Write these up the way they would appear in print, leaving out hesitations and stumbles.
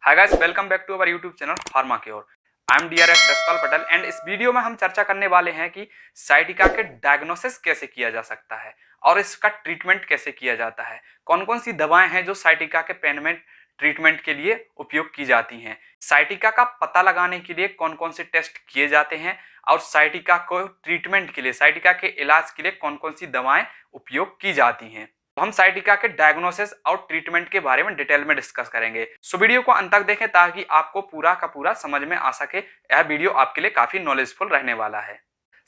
Hi guys, welcome back to our YouTube channel pharma cure. I am Dr Yashpal Patel and इस video में हम चर्चा करने वाले हैं कि साइटिका के डायग्नोसिस कैसे किया जा सकता है और इसका ट्रीटमेंट कैसे किया जाता है। कौन कौन सी दवाएं हैं जो साइटिका के पेन में ट्रीटमेंट के लिए उपयोग की जाती हैं। साइटिका का पता लगाने के लिए कौन कौन से टेस्ट किए जाते हैं और साइटिका को ट्रीटमेंट के लिए, साइटिका के इलाज के लिए कौन कौन सी दवाएं उपयोग की जाती हैं। हम साइटिका के डायग्नोसिस और ट्रीटमेंट के बारे में डिटेल में डिस्कस करेंगे। सो वीडियो को अंत तक देखें ताकि आपको पूरा का पूरा समझ में आ सके। यह वीडियो आपके लिए काफी नॉलेजफुल रहने वाला है।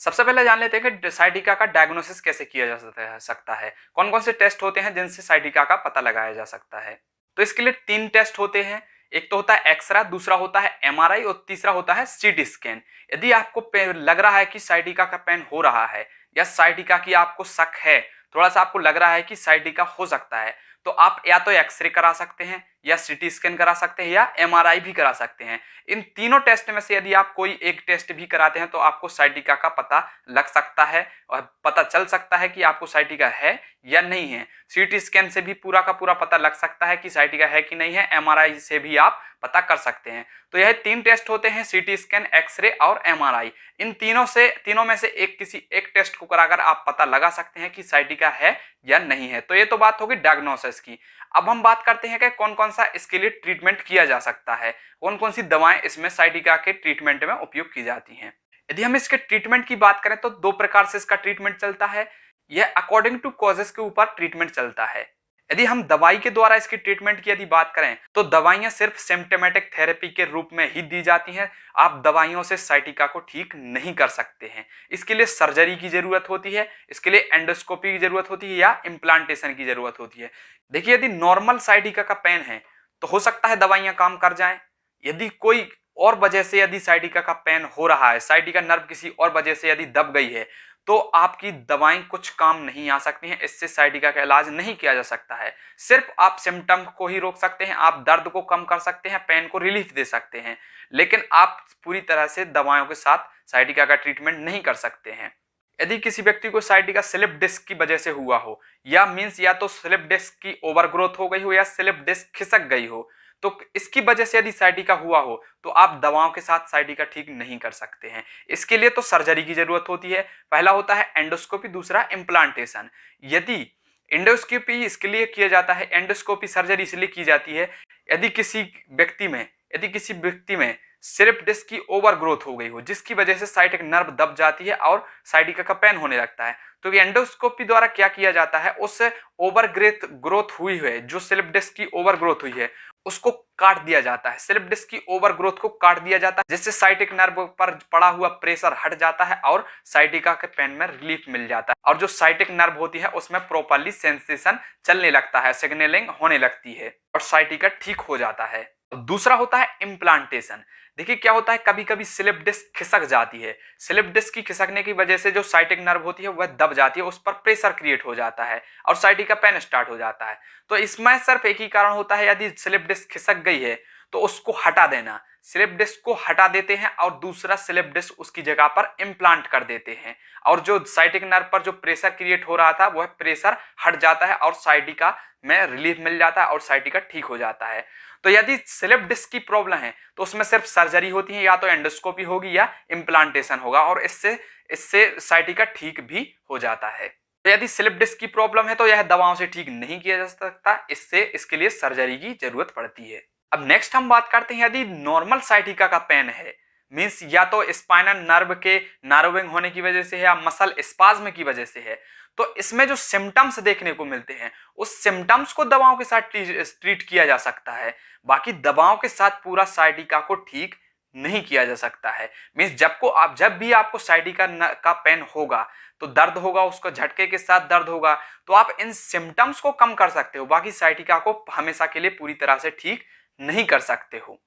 सबसे पहले जान लेते हैं कि साइटिका का डायग्नोसिस कैसे किया जा सकता है, कौन कौन से टेस्ट होते हैं जिनसे साइटिका का पता लगाया जा सकता है। तो इसके लिए 3 टेस्ट होते हैं। एक तो होता है एक्सरे, दूसरा होता है एमआरआई और तीसरा होता है सीटी स्कैन। यदि आपको लग रहा है कि साइटिका का पेन हो रहा है या साइटिका की आपको शक है, थोड़ा सा आपको लग रहा है कि साइटिका हो सकता है, तो आप या तो एक्सरे करा सकते हैं या सीटी स्कैन करा सकते हैं या एमआरआई भी करा सकते हैं। इन तीनों टेस्ट में से यदि आप कोई एक टेस्ट भी कराते हैं तो आपको साइटिका का पता लग सकता है और पता चल सकता है कि आपको साइटिका है या नहीं है। सीटी स्कैन से भी पूरा का पूरा पता लग सकता है कि साइटिका है कि नहीं है। एमआरआई से भी आप पता कर सकते हैं। तो यह 3 टेस्ट होते हैं, सीटी स्कैन, एक्सरे और एमआरआई। इन तीनों में से किसी एक टेस्ट को कराकर आप पता लगा सकते हैं कि साइटिका है या नहीं है। तो ये तो बात होगी डायग्नोसिस की। अब हम बात करते हैं कि कौन कौन सा इसके लिए ट्रीटमेंट किया जा सकता है, कौन कौन सी दवाएं इसमें साइटिका के ट्रीटमेंट में उपयोग की जाती हैं। यदि हम इसके ट्रीटमेंट की बात करें तो 2 प्रकार से इसका ट्रीटमेंट चलता है। यह अकॉर्डिंग टू कॉजेस के ऊपर ट्रीटमेंट चलता है। यदि हम दवाई के द्वारा इसकी ट्रीटमेंट की यदि बात करें तो दवाइयां सिर्फ सिम्प्टोमेटिक थेरेपी के रूप में ही दी जाती हैं। आप दवाइयों से साइटिका को ठीक नहीं कर सकते हैं। इसके लिए सर्जरी की जरूरत होती है, इसके लिए एंडोस्कोपी की जरूरत होती है या इम्प्लांटेशन की जरूरत होती है। देखिए, यदि नॉर्मल साइटिका का पेन है तो हो सकता है दवाइयां काम कर जाएं। यदि कोई और वजह से यदि साइटिका का पेन हो रहा है, साइटिका नर्व किसी और वजह से यदि दब गई है, तो आपकी दवाएं कुछ काम नहीं आ सकती हैं। इससे साइटिका का इलाज नहीं किया जा सकता है। सिर्फ आप सिम्टम को ही रोक सकते हैं, आप दर्द को कम कर सकते हैं, पेन को रिलीफ दे सकते हैं, लेकिन आप पूरी तरह से दवाओं के साथ साइटिका का ट्रीटमेंट नहीं कर सकते हैं। यदि किसी व्यक्ति को साइटिका स्लिप डिस्क की वजह से हुआ हो या या तो स्लिप डिस्क की ओवरग्रोथ हो गई हो या स्लिप डिस्क खिसक गई हो, तो इसकी वजह से यदि साइटिका हुआ हो तो आप दवाओं के साथ साइटिका ठीक नहीं कर सकते हैं। इसके लिए तो सर्जरी की जरूरत होती है। पहला होता है एंडोस्कोपी, दूसरा इम्प्लांटेशन। यदि एंडोस्कोपी इसके लिए किया जाता है, एंडोस्कोपी सर्जरी इसलिए की जाती है यदि किसी व्यक्ति में स्लिप डिस्क की ओवरग्रोथ हो गई हो जिसकी वजह से साइटिक नर्व दब जाती है और साइटिका का पेन होने लगता है। तो एंडोस्कोपी द्वारा क्या किया जाता है, उस ग्रोथ हुई है, जो स्लिप डिस्क की ओवरग्रोथ हुई है, उसको काट दिया जाता है। स्लिप डिस्क की ओवरग्रोथ को काट दिया जाता है जिससे साइटिक नर्व पर पड़ा हुआ प्रेशर हट जाता है और साइटिका के पेन में रिलीफ मिल जाता है और जो साइटिक नर्व होती है उसमें प्रॉपर्ली सेंसेशन चलने लगता है, सिग्नलिंग होने लगती है और साइटिका ठीक हो जाता है। दूसरा होता है इम्प्लांटेशन। देखिए क्या होता है, कभी कभी स्लिप डिस्क खिसक जाती है। स्लिप डिस्क की खिसकने की वजह से जो साइटिक नर्व होती है वह दब जाती है, उस पर प्रेशर क्रिएट हो जाता है और साइटिका पेन स्टार्ट हो जाता है। तो इसमें सिर्फ एक ही कारण होता है, यदि स्लिप डिस्क खिसक गई है तो उसको हटा देना। स्लिप डिस्क को हटा देते हैं और दूसरा स्लिप डिस्क उसकी जगह पर इम्प्लांट कर देते हैं और जो साइटिक नर्व पर जो प्रेशर क्रिएट हो रहा था वह प्रेशर हट जाता है और साइटिका में रिलीफ मिल जाता है और साइटिका ठीक हो जाता है। तो यदि स्लिप डिस्क की प्रॉब्लम है तो उसमें सिर्फ सर्जरी होती है, या तो एंडोस्कोपी होगी या इम्प्लांटेशन होगा और इससे साइटिका ठीक भी हो जाता है। तो यदि स्लिप डिस्क की प्रॉब्लम है तो यह दवाओं से ठीक नहीं किया जा सकता, इसके लिए सर्जरी की जरूरत पड़ती है। अब नेक्स्ट हम बात करते हैं, यदि नॉर्मल साइटिका का पेन है, मींस या तो स्पाइनल नर्व के नार्विंग होने की वजह से है या मसल स्पाज्म की वजह से है, तो इसमें जो सिम्टम्स देखने को मिलते हैं उस सिम्टम्स को दवाओं के साथ ट्रीट किया जा सकता है। बाकी दवाओं के साथ पूरा साइटिका को ठीक नहीं किया जा सकता है। मींस जब भी आपको साइटिका का पेन होगा तो दर्द होगा, उसको झटके के साथ दर्द होगा, तो आप इन सिम्टम्स को कम कर सकते हो, बाकी साइटिका को हमेशा के लिए पूरी तरह से ठीक नहीं कर सकते हो।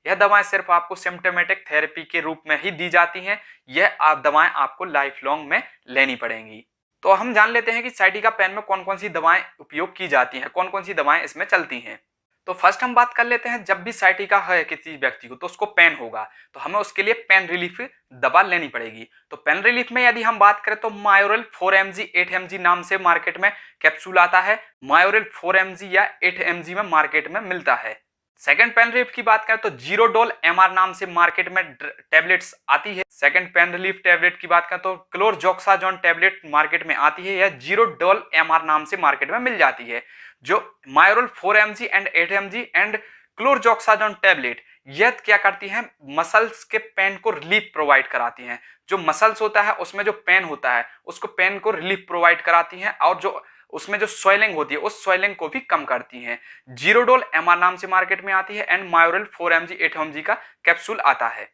यह दवाएं सिर्फ आपको सिम्प्टोमेटिक थेरेपी के रूप में ही दी जाती हैं। यह दवाएं आपको लाइफ लॉन्ग में लेनी पड़ेंगी। तो हम जान लेते हैं कि साइटिका पेन में कौन कौन सी दवाएं उपयोग की जाती हैं, कौन कौन सी दवाएं इसमें चलती हैं। तो फर्स्ट हम बात कर लेते हैं, जब भी साइटिका है किसी व्यक्ति को तो उसको पेन होगा तो हमें उसके लिए पेन रिलीफ दवा लेनी पड़ेगी। तो पेन रिलीफ में यदि हम बात करें तो मायोरेल 4mg 8mg नाम से मार्केट में कैप्सूल आता है। मायोरेल 4mg या 8mg में मार्केट में मिलता है। सेकंड पेन रिलीफ की बात करें तो जीरोडोल एमआर नाम से मार्केट में टैबलेट्स आती है। सेकंड पेन रिलीफ टैबलेट की बात करें तो क्लोरजोक्साजोन टैबलेट मार्केट में आती है, यह जीरोडोल एमआर नाम से मार्केट में मिल जाती है। जो Myoril 4 mg and 8 mg and chlorzoxazone tablet यह क्या करती हैं, मसल्स के पेन को रिलीफ प्रोवाइड कराती हैं। जो मसल्स होता है उसमें जो पेन होता है उसको पेन को रिलीफ प्रोवाइड कराती हैं और जो उसमें जो स्वेलिंग होती है उस स्वेलिंग को भी कम करती हैं। जीरोडोल एमआर नाम से मार्केट में आती है एंड मायोरेल 4 mg 8 mg का कैप्सूल आता है।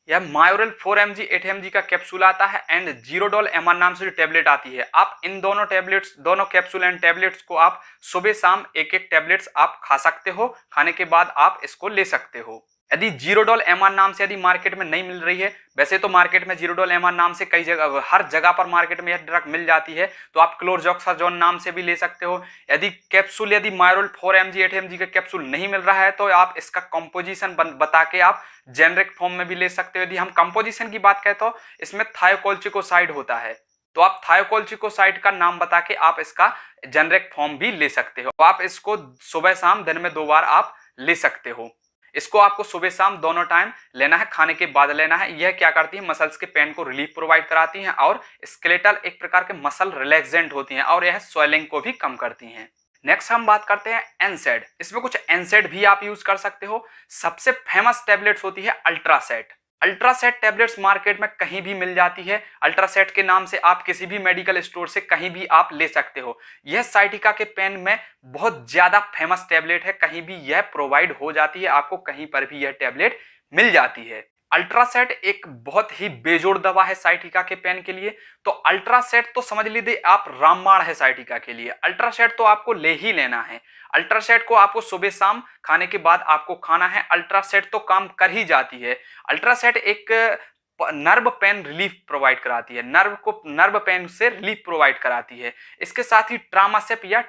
यह मायोरेल 4 mg 8 mg का कैप्सूल आता है एंड जीरोडोल एमआर नाम से जो टैबलेट आती है। आप इन दोनों टैबलेट्स, दोनों कैप्सूल एंड टैबलेट्स को आप सुबह शाम एक एक टैबलेट्स आप खा सकते हो। खाने के बाद आप इसको ले सकते हो। यदि जीरोडोल एमआर नाम से यदि मार्केट में नहीं मिल रही है, वैसे तो मार्केट में जीरोडोल एमआर नाम से कई जगह, हर जगह पर मार्केट में यह ड्रग मिल जाती है, तो आप क्लोरजोक्साजोन नाम से भी ले सकते हो। यदि कैप्सूल, यदि मायोरेल 4 mg 8 mg का कैप्सूल नहीं मिल रहा है तो आप इसका कंपोजिशन बता के आप जेनरिक फॉर्म में भी ले सकते हो। यदि हम कंपोजिशन की बात करें तो इसमें थायोकोल्चिकोसाइड होता है, तो आप थायोकोल्चिकोसाइड का नाम बता के आप इसका जेनरिक फॉर्म भी ले सकते हो। आप इसको सुबह शाम दिन में 2 बार आप ले सकते हो। इसको आपको सुबह शाम दोनों टाइम लेना है, खाने के बाद लेना है। यह क्या करती है, मसल्स के पेन को रिलीफ प्रोवाइड कराती हैं और स्केलेटल एक प्रकार के मसल रिलैक्सेंट होती हैं और यह स्वेलिंग को भी कम करती हैं। नेक्स्ट हम बात करते हैं एनसेड। इसमें कुछ एनसेड भी आप यूज कर सकते हो। सबसे फेमस टैबलेट्स होती है अल्ट्रासेट। अल्ट्रासेट टैबलेट्स मार्केट में कहीं भी मिल जाती है। अल्ट्रासेट के नाम से आप किसी भी मेडिकल स्टोर से कहीं भी आप ले सकते हो। यह साइटिका के पेन में बहुत ज्यादा फेमस टैबलेट है, कहीं भी यह प्रोवाइड हो जाती है, आपको कहीं पर भी यह टैबलेट मिल जाती है। अल्ट्रासेट एक बहुत ही बेजोड़ दवा है साइटिका के पेन के लिए। तो अल्ट्रासेट तो समझ लीजिए आप रामबाण है साइटिका के लिए। अल्ट्रासेट तो आपको ले ही लेना है। अल्ट्रासेट को आपको सुबह शाम खाने के बाद आपको खाना है। अल्ट्रासेट तो काम कर ही जाती है। अल्ट्रासेट एक नर्व पेन रिलीफ प्रोवाइड कराती है, नर्व पेन से रिलीफ प्रोवाइड कराती है। इसके साथ ही ट्रामासेप या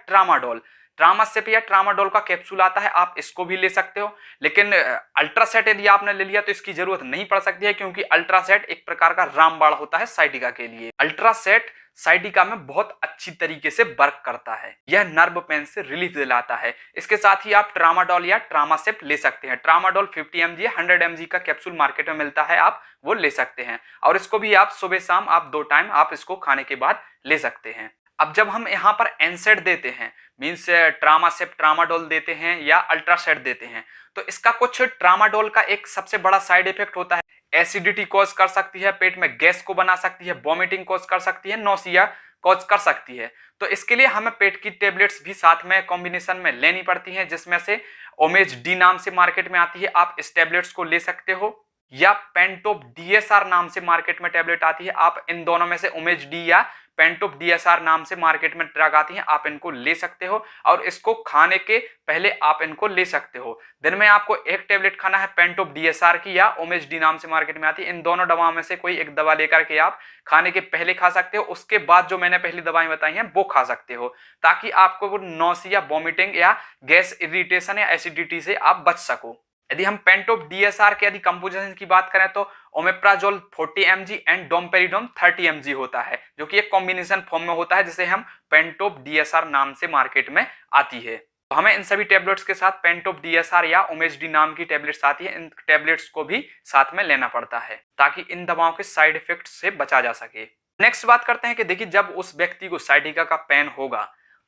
ट्रामाडोल का कैप्सूल आता है, आप इसको भी ले सकते हो। लेकिन अल्ट्रासेट यदि आपने ले लिया तो इसकी जरूरत नहीं पड़ सकती है, क्योंकि अल्ट्रासेट एक प्रकार का रामबाण होता है साइटिका के लिए। अल्ट्रासेट साइटिका में बहुत अच्छी तरीके से वर्क करता है, यह नर्व पेन से रिलीफ दिलाता है। इसके साथ ही आप ट्रामाडोल या ट्रामासेप ले सकते हैं। ट्रामाडोल 50 mg या 100 mg का कैप्सूल मार्केट में मिलता है, आप वो ले सकते हैं और इसको भी आप सुबह शाम आप 2 टाइम आप इसको खाने के बाद ले सकते हैं। अब जब हम यहाँ पर एनसेड देते हैं, मीन्स ट्रामासेप ट्रामाडोल देते हैं या अल्ट्रासेट देते हैं, तो इसका कुछ ट्रामाडोल का एक सबसे बड़ा साइड इफेक्ट होता है। एसिडिटी कॉज कर सकती है, पेट में गैस को बना सकती है, वॉमिटिंग कॉज कर सकती है, नौसिया कॉज कर सकती है। तो इसके लिए हमें पेट की टेबलेट्स भी साथ में कॉम्बिनेशन में लेनी पड़ती हैं, जिसमें से ओमेज डी नाम से मार्केट में आती है, आप इस टेबलेट्स को ले सकते हो। या पेंटोप डीएसआर नाम से मार्केट में टेबलेट आती है, आप इन दोनों में से ओमेज डी या पेंटोप डीएसआर नाम से मार्केट में ड्रग आती हैं, आप इनको ले सकते हो और इसको खाने के पहले आप इनको ले सकते हो। दिन में आपको एक टेबलेट खाना है पेंटोप डीएसआर की या ओमेज डी नाम से मार्केट में आती है। इन दोनों दवाओं में से कोई एक दवा लेकर के आप खाने के पहले खा सकते हो, उसके बाद जो मैंने पहली दवाएं बताई हैं वो खा सकते हो, ताकि आपको वो नौसिया, वॉमिटिंग या गैस इरिटेशन या एसिडिटी से आप बच सको। यदि हम पेंटोप डीएसआर के यदि कंपोजिशन की बात करें तो omeprazole 40 mg and domperidone 30 mg होता है, जो कि एक कॉम्बिनेशन फॉर्म में होता है, जिसे हम पेंटोप डीएसआर नाम से मार्केट में आती है। तो हमें इन सभी टेबलेट्स के साथ पेंटोप डीएसआर या ओमेज डी नाम की टेबलेट्स आती है, इन टेबलेट्स को भी साथ में लेना पड़ता है ताकि इन दवाओं के साइड इफेक्ट से बचा जा सके। नेक्स्ट बात करते हैं कि देखिए, जब उस व्यक्ति को साइटिका का पेन होगा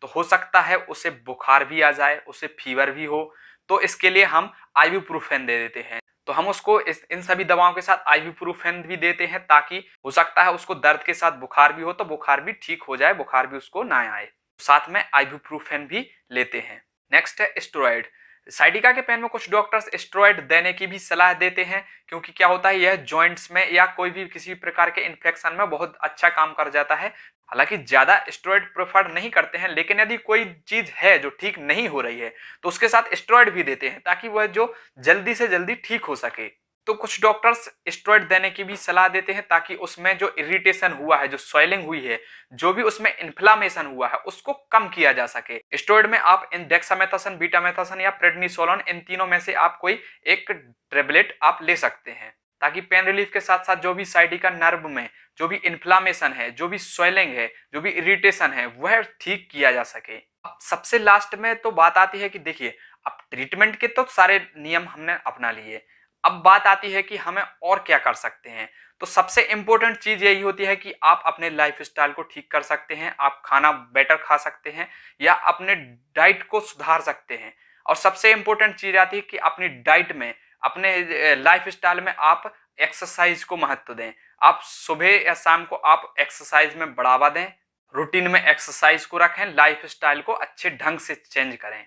तो हो सकता है उसे बुखार भी आ जाए, उसे फीवर भी हो, तो इसके लिए हम आइबुप्रोफेन दे देते हैं। तो हम उसको इन सभी दवाओं के साथ आइबुप्रोफेन भी देते हैं, ताकि हो सकता है उसको दर्द के साथ बुखार भी हो तो बुखार भी ठीक हो जाए, बुखार भी उसको ना आए। साथ में आइबुप्रोफेन भी लेते हैं। नेक्स्ट है स्टेरॉइड। साइटिका के पेन में कुछ डॉक्टर्स स्टेरॉइड देने की भी सलाह देते हैं, क्योंकि क्या होता है, यह जॉइंट्स में या कोई भी किसी प्रकार के इन्फेक्शन में बहुत अच्छा काम कर जाता है। हालांकि ज्यादा स्टेरॉइड प्रेफर नहीं करते हैं, लेकिन यदि कोई चीज है जो ठीक नहीं हो रही है तो उसके साथ स्टेरॉइड भी देते हैं, ताकि वह जो जल्दी से जल्दी ठीक हो सके। तो कुछ डॉक्टर्स स्टेरॉइड देने की भी सलाह देते हैं, ताकि उसमें जो इरिटेशन हुआ है, जो स्वेलिंग हुई है, जो भी उसमें इन्फ्लामेशन हुआ है, उसको कम किया जा सके। स्टेरॉइड में आप इन डेक्सामेथासोन, बीटामेथासोन या प्रेडनिसोलोन, इन तीनों में से आप कोई एक टेबलेट आप ले सकते हैं, ताकि पेन रिलीफ के साथ साथ जो भी साइटिका नर्व में जो भी इन्फ्लामेशन है, जो भी स्वेलिंग है, जो भी इरिटेशन है, वह ठीक किया जा सके। अब सबसे लास्ट में तो बात आती है कि देखिए, अब ट्रीटमेंट के तो सारे नियम हमने अपना लिए, अब बात आती है कि हमें और क्या कर सकते हैं। तो सबसे इंपॉर्टेंट चीज यही होती है कि आप अपने लाइफ स्टाइल को ठीक कर सकते हैं, आप खाना बेटर खा सकते हैं या अपने डाइट को सुधार सकते हैं। और सबसे इंपॉर्टेंट चीज आती है कि अपनी डाइट में, अपने लाइफ स्टाइल में आप एक्सरसाइज को महत्व दें। आप सुबह या शाम को आप एक्सरसाइज में बढ़ावा दें, रूटीन में एक्सरसाइज को रखें, लाइफ स्टाइल को अच्छे ढंग से चेंज करें।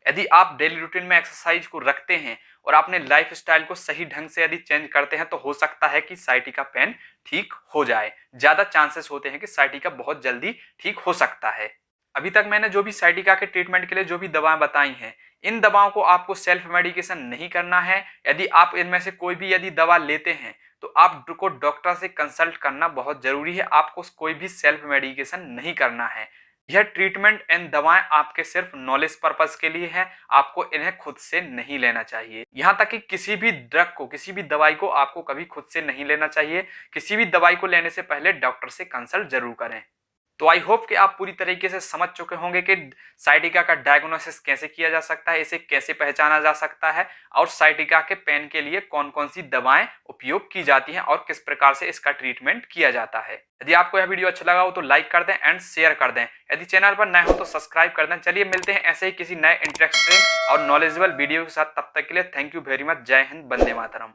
यदि आप डेली रूटीन में एक्सरसाइज को रखते हैं और अपने लाइफ स्टाइल को सही ढंग से यदि चेंज करते हैं तो हो सकता है कि साइटिका पेन ठीक हो जाए। ज्यादा चांसेस होते हैं कि साइटिका बहुत जल्दी ठीक हो सकता है। अभी तक मैंने जो भी साइटिका के ट्रीटमेंट के लिए जो भी दवाएं बताई हैं, इन दवाओं को आपको सेल्फ मेडिकेशन नहीं करना है। यदि आप इनमें से कोई भी यदि दवा लेते हैं तो आपको डॉक्टर से कंसल्ट करना बहुत जरूरी है। आपको कोई भी सेल्फ मेडिकेशन नहीं करना है। यह ट्रीटमेंट एंड दवाएं आपके सिर्फ नॉलेज पर्पस के लिए है, आपको इन्हें खुद से नहीं लेना चाहिए। यहाँ तक कि किसी भी ड्रग को, किसी भी दवाई को आपको कभी खुद से नहीं लेना चाहिए। किसी भी दवाई को लेने से पहले डॉक्टर से कंसल्ट जरूर करें। तो आई होप कि आप पूरी तरीके से समझ चुके होंगे कि साइटिका का डायग्नोसिस कैसे किया जा सकता है, इसे कैसे पहचाना जा सकता है और साइटिका के पेन के लिए कौन कौन सी दवाएं उपयोग की जाती हैं और किस प्रकार से इसका ट्रीटमेंट किया जाता है। यदि आपको यह वीडियो अच्छा लगा हो तो लाइक कर दें एंड शेयर कर दें। यदि चैनल पर नए हो तो सब्सक्राइब कर दें। चलिए मिलते हैं ऐसे ही किसी नए इंटरेस्टिंग और नॉलेजेबल वीडियो के साथ। तब तक के लिए थैंक यू वेरी मच। जय हिंद, वंदे मातरम।